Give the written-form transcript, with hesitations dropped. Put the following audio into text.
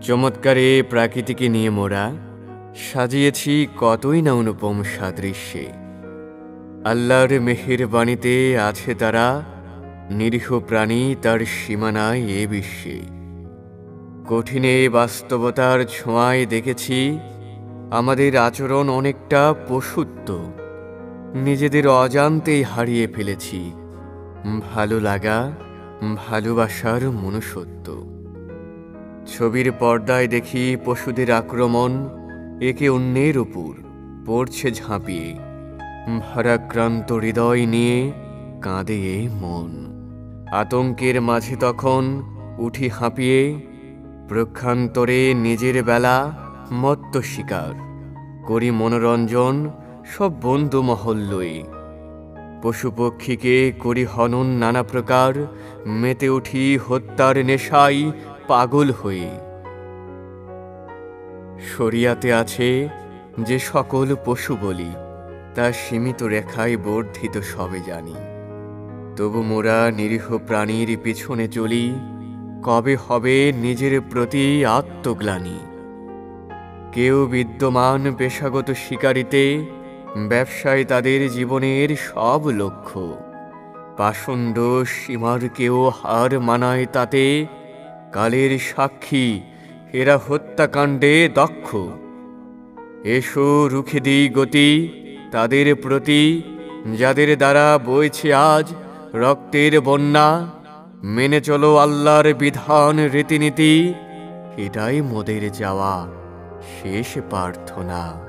চমৎকারে প্রাকৃতিকে নিয়ে মোরা সাজিয়েছি কতই না অনুপম সাদৃশ্যে। আল্লাহর মেহেরবাণীতে আছে তারা, নিরীহ প্রাণী তার সীমানায় এ বিশ্বে। কঠিনে বাস্তবতার ছোঁয়ায় দেখেছি আমাদের আচরণ অনেকটা পশুত্ব। নিজেদের অজান্তেই হারিয়ে ফেলেছি ভালো লাগা, ভালোবাসার মনুষ্যত্ব। ছবির পর্দায় দেখি পশুদের আক্রমণ, একে অন্যের উপর পড়ছে ঝাঁপিয়ে। ভারাক্রান্ত হৃদয় নিয়ে কাঁদে এ মন। আতঙ্কের মাঝে তখন উঠি হাঁপিয়ে, প্রক্ষান্তরে নিজের বেলা মত্ত শিকার করি মনোরঞ্জন সব বন্ধু মহল লয়ে। পশু পক্ষীকে করি হনন নানা প্রকার, মেতে উঠি হত্যার নেশায় পাগল হয়ে। শরিয়াতে আছে যে সকল পশু বলি, তা সীমিত রেখায় বর্ধিত সবে জানি। তবু মোরা নিরীহ প্রাণীর পিছনে চলি, কবে হবে নিজের প্রতি আত্মগ্লানি। কেউ বিদ্যমান পেশাগত শিকারিতে, ব্যবসায় তাদের জীবনের সব লক্ষ্য। পাষণ্ড সীমার কেউ হার মানায় তাতে, কালের সাক্ষী এরা হত্যাকাণ্ডে দক্ষ। এসো রুখে দিই গতি তাদের প্রতি, যাদের দ্বারা বইছে আজ রক্তের বন্যা। মেনে চলো আল্লাহর বিধান রীতিনীতি, এটাই মোদের যাওয়া শেষ প্রার্থনা।